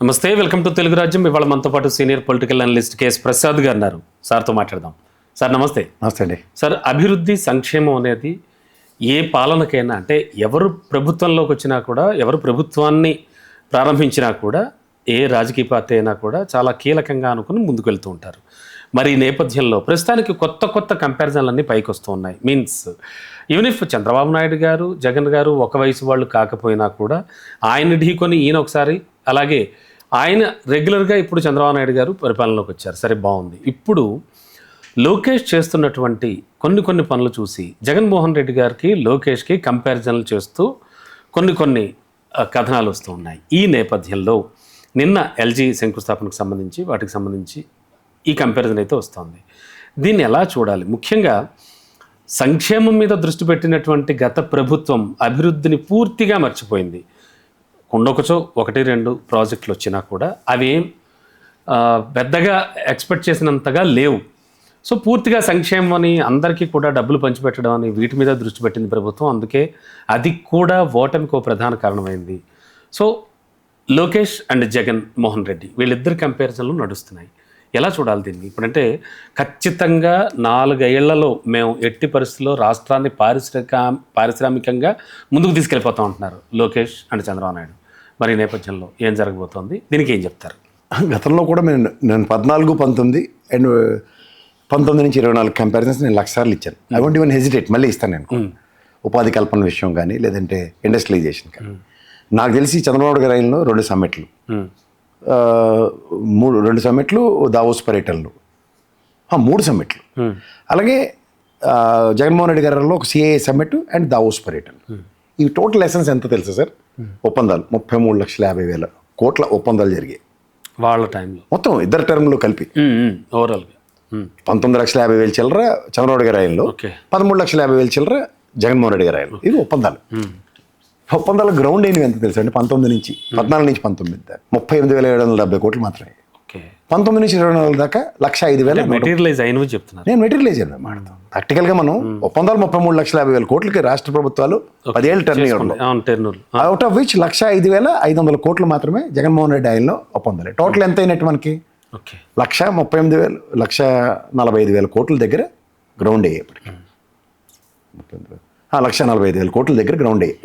నమస్తే, welcome to Telugu రాజ్యం. ఇవాళ మనతో పాటు senior political analyst KS Prasad గారు ఉన్నారు. సార్తో మాట్లాడదాం. సార్ నమస్తే. నమస్తే అండి. సార్, అభివృద్ధి సంక్షేమం అనేది ఏ పాలనకైనా, అంటే ఎవరు ప్రభుత్వంలోకి వచ్చినా కూడా, ఎవరు ప్రభుత్వాన్ని ప్రారంభించినా కూడా, ఏ రాజకీయ పార్టీ అయినా కూడా చాలా కీలకంగా అనుకుని ముందుకు వెళ్తూ ఉంటారు. మరి ఈ నేపథ్యంలో ప్రస్తుతానికి కొత్త కంపారిజన్లన్నీ పైకి వస్తూ ఉన్నాయి. Means even if Chandrababu Naidu గారు, జగన్ గారు ఒక వయసు వాళ్ళు కాకపోయినా కూడా ఆయన ఢీకొని ఈయన ఒకసారి, అలాగే ఆయన రెగ్యులర్గా ఇప్పుడు చంద్రబాబు నాయుడు గారు పరిపాలనలోకి వచ్చారు. సరే, బాగుంది. ఇప్పుడు లోకేష్ చేస్తున్నటువంటి కొన్ని పనులు చూసి జగన్మోహన్ రెడ్డి గారికి, లోకేష్కి కంపారిజన్లు చేస్తూ కొన్ని కథనాలు వస్తూ ఉన్నాయి. ఈ నేపథ్యంలో నిన్న ఎల్జీ శంకుస్థాపనకు సంబంధించి, వాటికి సంబంధించి ఈ కంపారిజన్ అయితే వస్తుంది. దీన్ని ఎలా చూడాలి? ముఖ్యంగా సంక్షేమం మీద దృష్టి పెట్టినటువంటి గత ప్రభుత్వం అభివృద్ధిని పూర్తిగా మర్చిపోయింది. కొండొకచో 1-2 ప్రాజెక్టులు వచ్చినా కూడా అవేం పెద్దగా ఎక్స్పెక్ట్ చేసినంతగా లేవు. సో పూర్తిగా సంక్షేమం అని, అందరికీ కూడా డబ్బులు పంచిపెట్టడం అని, వీటి మీద దృష్టి పెట్టింది ప్రభుత్వం. అందుకే అది కూడా ఓటమికి ఒక ప్రధాన కారణమైంది. సో లోకేష్ అండ్ జగన్ మోహన్ రెడ్డి వీళ్ళిద్దరు కంపారిజన్లు నడుస్తున్నాయి. ఎలా చూడాలి దీన్ని? ఇప్పుడంటే ఖచ్చితంగా 4 ఏళ్లలో మేము ఎట్టి పరిస్థితుల్లో రాష్ట్రాన్ని పారిశ్రామికంగా ముందుకు తీసుకెళ్ళిపోతాం అంటున్నారు లోకేష్ అండ్ చంద్రబాబు నాయుడు. మరి ఈ నేపథ్యంలో ఏం జరగబోతోంది? దీనికి ఏం చెప్తారు? గతంలో కూడా నేను 14, 19 అండ్ 19 నుంచి 24 కంపారిజన్స్ నేను 1,00,000 సార్లు ఇచ్చాను. ఐ వాంట్ ఈవెన్ హెజిటేట్, మళ్ళీ ఇస్తాను నేను. ఉపాధి కల్పన విషయం కానీ, లేదంటే ఇండస్ట్రియలైజేషన్ కానీ. నాకు తెలిసి చంద్రబాబు గారి ఆయనలో 2 సమ్మిట్లు, 2 సమ్మిట్లు, దావోస్ పర్యటనలు, 3 సమ్మిట్లు. అలాగే జగన్మోహన్ రెడ్డి గారిలో ఒక సిఐఏ సమ్మిట్ అండ్ దావోస్ పర్యటనలు. ఈ టోటల్ ఎసెన్స్ ఎంత తెలుసా సార్? ఒప్పందాలు 33,50,000 కోట్ల ఒప్పందాలు జరిగాయి వాళ్ళ టైంలో, మొత్తం ఇద్దరు టర్మ్లో కలిపి. ఓవరాల్గా 19,50,000 చిల్లర చంద్రబాబు గారి ఆయనలో, 13,50,000 చిల్లర జగన్మోహన్ రెడ్డి గారి ఆయనలో. ఇది ఒప్పందాలు. ఒప్పందాల గ్రౌండ్ అయినవి ఎంత తెలుసు అండి? 14 నుంచి 19 38,770 కోట్లు మాత్రమే. 19 నుంచి 24 దాకా 1,05,000 మెటీరియలైజ్ అయినవి చెప్తున్నారు. నేను మెటీరియలైజ్ అయినా మాట్లాడతాను. ప్రాక్టికల్గా మనం ఒప్పందాలు 33,50,000 కోట్లకి రాష్ట్ర ప్రభుత్వాలు 10 ఏళ్ళ టర్న్ అవుట్ ఆఫ్ విచ్ 1,05,500 కోట్లు మాత్రమే జగన్మోహన్ రెడ్డి ఆయనలో ఒప్పందాలు. టోటల్ ఎంత అయినట్టు మనకి 1,38,000, 1,45,000 కోట్ల దగ్గర గ్రౌండ్ అయ్యేప్పటికి, 1,45,000 కోట్ల దగ్గర గ్రౌండ్ అయ్యాయి.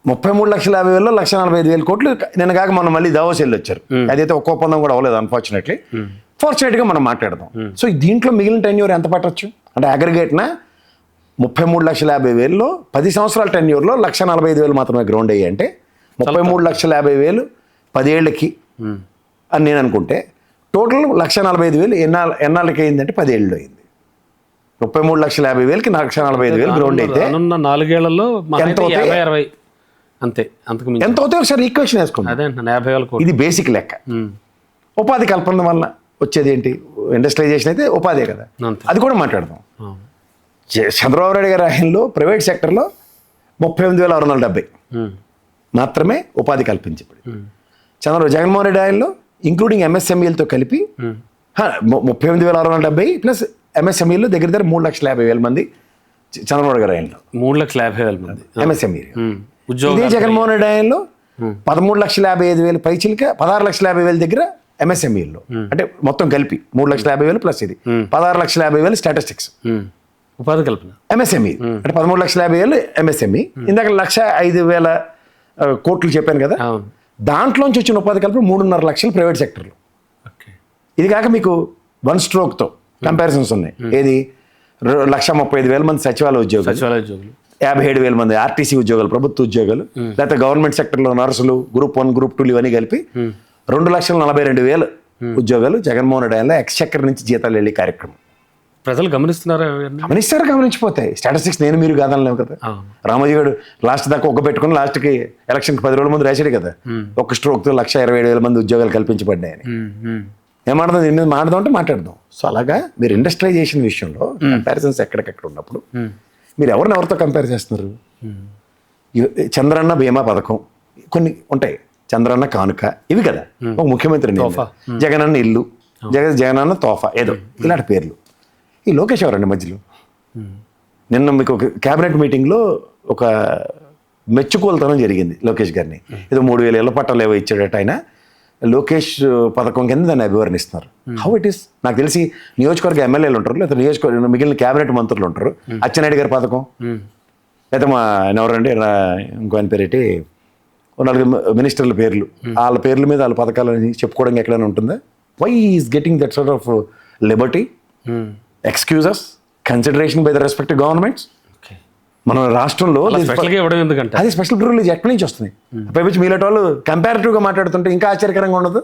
33,50,000లో 1,45,000 కోట్లు నేను కాక మనం మళ్ళీ దావోస్ వెళ్ళి వచ్చారు. అదైతే ఒక్క ఒప్పందం కూడా అవ్వలేదు అన్ఫార్చునేట్లీ. ఫార్చునేట్గా మనం మాట్లాడదాం. సో దీంట్లో మిగిలిన టెన్యూర్ ఎంత పట్టచ్చు అంటే అగ్రిగేట్న 33,50,000లో 10 సంవత్సరాల టెన్యూర్లో 1,45,000 మాత్రమే గ్రౌండ్ అయ్యాయి. అంటే 33,50,000 10 ఏళ్ళకి అని నేను అనుకుంటే టోటల్ 1,45,000 ఎన్నాళ్ళకి అయిందంటే 10 ఏళ్ళు అయింది. 33,50,000కి 1,45,000 గ్రౌండ్ అయితే 4 ఏళ్లలో అంతే. ఎంత అవుతాయి సార్? ఈక్వేషన్ వేసుకోండి. ఇది బేసిక్ లెక్క. ఉపాధి కల్పన వల్ల వచ్చేది ఏంటి? ఇండస్ట్రియలైజేషన్ అయితే ఉపాధే కదా, అది కూడా మాట్లాడదాం. చంద్రబాబు నాయుడు గారి ఆయనలో ప్రైవేట్ సెక్టర్లో 38,670 మాత్రమే ఉపాధి కల్పించబడి, జగన్మోహన్ రెడ్డి ఆయనలో ఇంక్లూడింగ్ ఎంఎస్ఎంఈలతో కలిపి 38,670 ప్లస్ ఎంఎస్ఎంఈలో దగ్గర 3,50,000 మంది చంద్రబాబు గారి ఆయనలో 3,50,000 మంది ఎంఎస్ఎంఈ. ఇదే జగన్మోహన్ రెడ్డి ఆయనలో 13,55,000 పైచిలక 16,50,000 దగ్గర ఎంఎస్ఎంఈలో. అంటే మొత్తం కలిపి 3,50,000 ప్లస్ ఇది 16,50,000 స్టాటిస్టిక్స్ ఉపాధి కల్పన ఎంఎస్ఎంఈ. అంటే 13,50,000 ఎంఎస్ఎంఈ. ఇందాక 1,05,000 కోట్లు చెప్పాను కదా, దాంట్లోంచి వచ్చిన ఉపాధి కల్పన 3.5 లక్షలు ప్రైవేట్ సెక్టర్లో. ఇది కాక మీకు 1 స్ట్రోక్తో కంపారిజన్స్ ఉన్నాయి. ఏది 1,35,000 మంది సచివాలయ ఉద్యోగులు, 57,000 మంది ఆర్టీసీ ఉద్యోగాలు, ప్రభుత్వ ఉద్యోగాలు, లేకపోతే గవర్నమెంట్ సెక్టర్లో నర్సులు, గ్రూప్ 1, గ్రూప్ 2 ఇవన్నీ కలిపి 2,42,000 ఉద్యోగాలు జగన్మోహన్ రెడ్డి ఆయనలో ఎక్స్చెక్కర్ నుంచి జీతాలు వెళ్ళే కార్యక్రమం. ప్రజలు గమనిస్తున్నారు, గమనించిపోతాయి స్టాటిస్టిక్స్. నేను మీరు కాదనలేము కదా. రామోజీ గారు లాస్ట్ దాకా ఒక్క పెట్టుకుని లాస్ట్కి ఎలక్షన్కి 10 రోజుల ముందు రాశాడు కదా, ఒక స్ట్రోక్తో 1,27,000 మంది ఉద్యోగాలు కల్పించబడ్డాయని. ఏమాడదాం దీని మీద మాట్లాడదాం అంటే మాట్లాడదాం. సో అలాగా మీరు ఇండస్ట్రియలైజేషన్ విషయంలో కంపారిజన్స్ ఎక్కడికెక్కడ ఉన్నప్పుడు మీరు ఎవరితో కంపేర్ చేస్తున్నారు? చంద్రన్న బీమా పథకం కొన్ని ఉంటాయి, చంద్రన్న కానుక, ఇవి కదా. ఒక ముఖ్యమంత్రి జగనన్న ఇల్లు, జగనన్న తోఫా, ఏదో ఇలాంటి పేర్లు. ఈ లోకేష్ ఎవరండి మధ్యలో? నిన్న మీకు ఒక క్యాబినెట్ మీటింగ్లో ఒక మెచ్చుకోలుతనం జరిగింది లోకేష్ గారిని. ఏదో 3,000 ఇళ్ల పట్టాలు ఏవో ఇచ్చాడట ఆయన. లోకేష్ పథకం కింద దాన్ని అభివర్ణిస్తున్నారు. How it is? నాకు తెలిసి నియోజకవర్గ ఎమ్మెల్యేలు ఉంటారు, లేదా నియోజకవర్గ మిగిలిన క్యాబినెట్ మంత్రులు ఉంటారు. అచ్చెన్నాయుడు గారి పథకం, లేదా మా ఎవరండి ఇంకో ఆయన పేరేటి 4 మినిస్టర్ల పేర్లు, వాళ్ళ పేర్ల మీద వాళ్ళ పథకాలని చెప్పుకోవడానికి ఎక్కడైనా ఉంటుందా? Why is getting that sort of liberty, excuses, consideration by the respective governments? మన రాష్ట్రంలో అది స్పెషల్ ప్రివిలేజ్ ఎక్కడి నుంచి వస్తుంది? పైపించి మీలాంటి వాళ్ళు కంపారిటివ్గా మాట్లాడుతుంటే ఇంకా ఆశ్చర్యకరంగా ఉండదు.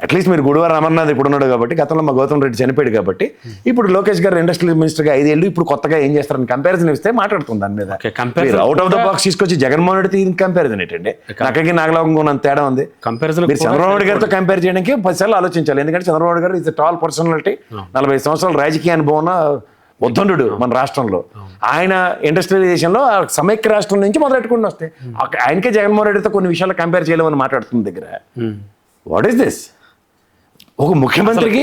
అట్లీస్ట్ మీరు గుడివార అమర్నాథ్ ఇప్పుడు ఉన్నాడు కాబట్టి, గతంలో మా గౌతమ్ రెడ్డి చనిపోయాడు కాబట్టి, ఇప్పుడు లోకేష్ గారు ఇండస్ట్రియల్ మినిస్టర్గా 5 ఏళ్ళు ఇప్పుడు కొత్తగా ఏం చేస్తారని కంపారిజన్ ఇస్తే మాట్లాడుతుంది దాని మీద. అవుట్ ఆఫ్ ద బాక్స్ తీసుకొచ్చి జగన్మోహన్ రెడ్డి కంపారిజన్ ఏంటండి? నాకకి నాగలోకం ఉన్నంత తేడా ఉంది. మీరు చంద్రబాబు నాయుడు గారితో కంపేర్ చేయడానికి 10 సార్లు ఆలోచించాలి. ఎందుకంటే చంద్రబాబు నాయుడు గారు ఇస్ టాల్ పర్సనాలిటీ, 40 సంవత్సరాల రాజకీయ అనుభవం ఉద్దండు మన రాష్ట్రంలో. ఆయన ఇండస్ట్రియలైజేషన్లో సమైక్య రాష్ట్రం నుంచి మొదలెట్టుకుని వస్తే ఆయనకే జగన్మోహన్ రెడ్డితో కొన్ని విషయాలు కంపేర్ చేయలేమని మాట్లాడుతుంది దగ్గర. What is this? ఒక ముఖ్యమంత్రికి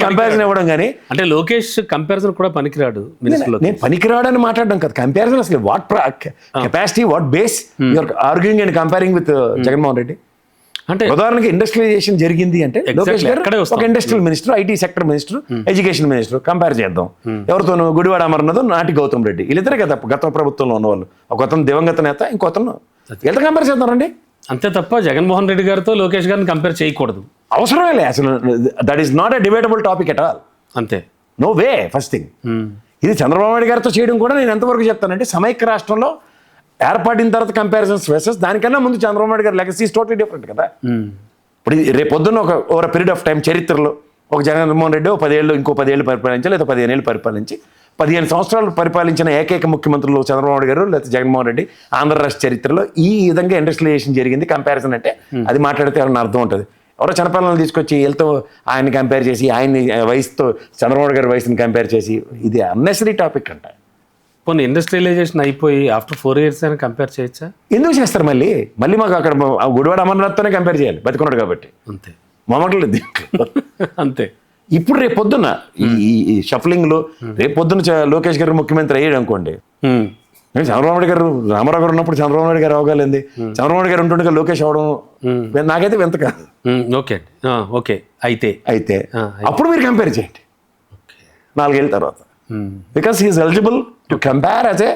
కంపారిజన్ ఇవ్వడం కానీ, అంటే లోకేష్ కంపారిజన్ కూడా పనికిరాడు. నేను పనికిరాడని మాట్లాడడం కదా, కంపారిజన్ అసలు what capacity, what base you're arguing and comparing with Jaganmohan Reddy? అంటే ఉదాహరణకి ఇండస్ట్రియలైజేషన్ జరిగింది అంటే లోకేష్ గారు ఒక industrial minister, IT sector minister, education minister, compare చేద్దాం. ఎవరితోనూ గుడివాడ అమర్నాథ్, నాటి గౌతమ్ రెడ్డి, వీళ్ళిద్దరే కదా గత ప్రభుత్వంలో ఉన్నవాళ్ళు. ఒక అతను దివంగత నేత, ఇంకొతను ఎంత కంపేర్ చేద్దామండి? అంతే తప్ప జగన్మోహన్ రెడ్డి గారితో లోకేష్ గారిని కంపేర్ చేయకూడదు, అవసరమే లే అసలు. That is not a debatable topic at all. అంతే, నో వే. ఫస్ట్ థింగ్, ఇది చంద్రబాబు నాయుడు గారితో చేయడం కూడా నేను ఎంతవరకు చెప్తానంటే, సమైక్య రాష్ట్రంలో ఏర్పడిన తర్వాత కంపారిజన్స్ వేసెస్ దానికన్నా ముందు చంద్రబాబు నాయుడు గారి లెగసీ ఈస్ టోటలీ డిఫరెంట్ కదా. ఇప్పుడు రేపు పొద్దున్న ఒక ఓవర్ పీరియడ్ ఆఫ్ టైం చరిత్రలో ఒక జగన్మోహన్ రెడ్డి 10 ఏళ్ళు, ఇంకో 10 ఏళ్ళు పరిపాలించాలి, లేదా 15 ఏళ్ళు పరిపాలించి 15 సంవత్సరాలు పరిపాలించిన ఏకైక ముఖ్యమంత్రులు చంద్రబాబు నాయుడు గారు లేదా జగన్మోహన్ రెడ్డి ఆంధ్ర రాష్ట్ర చరిత్రలో. ఈ విధంగా ఇండస్ట్రియలైజేషన్ జరిగింది కంపారిజన్ అంటే అది మాట్లాడితే ఎవరైనా అర్థం ఉంటుంది. ఎవరో చిన్నపిల్లలను తీసుకొచ్చి వీళ్ళతో ఆయన్ని కంపేర్ చేసి, ఆయన్ని వయసుతో చంద్రబాబు గారి వయసుని కంపేర్ చేసి, ఇది అన్నెసరీ టాపిక్ అంట. పోనీ ఇండస్ట్రియలైజేషన్ అయిపోయి ఆఫ్టర్ 4 years అయినా కంపేర్ చేయొచ్చా? ఎందుకు చేస్తారు? మళ్ళీ మాకు అక్కడ గుడివాడ అమర్నాథ్తోనే కంపేర్ చేయాలి, బతికున్నాడు కాబట్టి. అంతే, మొమ్మట్లేదు అంతే. ఇప్పుడు రేపు పొద్దున్న ఈ షఫలింగ్లో రేపు పొద్దున్న లోకేష్ గారు ముఖ్యమంత్రి అయ్యాడు అనుకోండి, చంద్రబాబు నాయుడు గారు, రామారావు గారు ఉన్నప్పుడు చంద్రబాబు నాయుడు గారు అవగాలేంది, చంద్రబాబు నాయుడు గారు ఉంటుండగా లోకేష్ అవడం నాకైతే వింత కాదు. ఓకే ఓకే, అయితే అప్పుడు మీరు కంపేర్ చేయండి 4 ఏళ్ళ తర్వాత. Because he is eligible to compare as a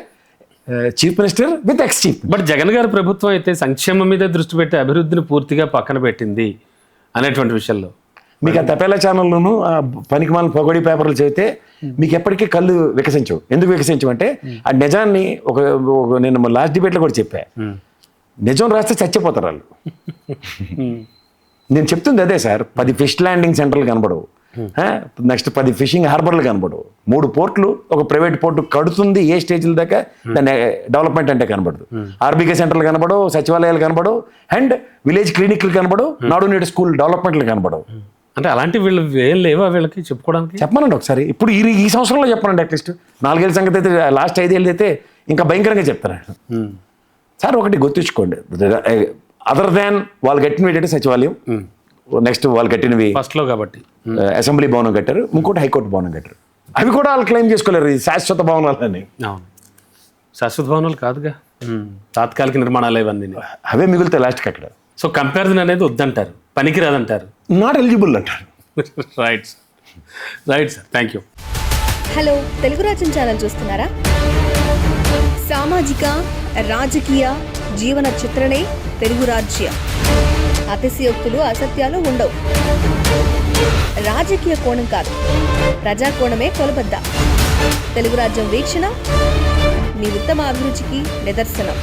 chief minister with ex chief. బట్ జగన్ గారి ప్రభుత్వం అయితే సంక్షేమం మీద దృష్టి పెట్టి అభివృద్ధిని పూర్తిగా పక్కన పెట్టింది అనేటువంటి విషయంలో మీకు ఆ తపేలా ఛానల్లోనూ ఆ పనికిమాల పొగడి పేపర్లు చదివితే మీకు ఎప్పటికీ కళ్ళు వికసించవు. ఎందుకు వికసించవు అంటే ఆ నిజాన్ని నేను లాస్ట్ డిబేట్లో కూడా చెప్పా, నిజం రాస్తే చచ్చిపోతారు వాళ్ళు. నేను చెప్తుంది అదే సార్. 10 ఫిష్ ల్యాండింగ్ సెంటర్లు కనబడవు, నెక్స్ట్ 10 ఫిషింగ్ హార్బర్లు కనబడవు, 3 పోర్ట్లు ఒక ప్రైవేట్ పోర్టు కడుతుంది ఏ స్టేజ్ల దాకా దాన్ని డెవలప్మెంట్ అంటే కనబడదు, ఆర్బీకే సెంటర్లు కనబడవు, సచివాలయాలు కనబడవు, అండ్ విలేజ్ క్లినిక్లు కనబడవు, నాడు నేడు స్కూల్ డెవలప్మెంట్లు కనబడవు. అంటే అలాంటి వీళ్ళు ఏం లేవా వీళ్ళకి చెప్పుకోవడానికి? చెప్పమనండి ఒకసారి. ఇప్పుడు ఈ సంవత్సరంలో చెప్పనండి, అట్లీస్ట్ 4 ఏళ్ళ సంగతి అయితే, లాస్ట్ 5 ఏళ్ళు అయితే ఇంకా భయంకరంగా చెప్తాను సార్. ఒకటి గుర్తుంచుకోండి, అదర్ దాన్ వాళ్ళు కట్టినవి సచివాలయం, నెక్స్ట్ వాళ్ళు కట్టినవి ఫస్ట్లో కాబట్టి అసెంబ్లీ భవనం కట్టారు, ఇంకోటి హైకోర్టు భవనం కట్టారు. అవి కూడా వాళ్ళు క్లెయిమ్ చేసుకోలేరు ఈ శాశ్వత భవనాలని. శాశ్వత భవనాలు కాదుగా, తాత్కాలిక నిర్మాణాలు ఇవన్నీ అవే మిగులుతాయి లాస్ట్కి అక్కడ. సో కంపారిజన్ అనేది వద్దంటారు, పనికిరాదంటారు, నాట్ ఎలిజిబుల్ అంటారు. Right right sir, thank you. Hello, Telugu రాజ్యం ఛానల్ చూస్తున్నారా? సామాజిక రాజకీయ జీవన చిత్రణే తెలుగు రాజ్యం. అతిశయోక్తులు అసత్యాలు ఉండవు. రాజకీయ కోణం కాదు, ప్రజా కోణమే కొలబద్ద. తెలుగు రాజ్యం వీక్షణ మీ ఉత్తమ అభిరుచికి నిదర్శనం.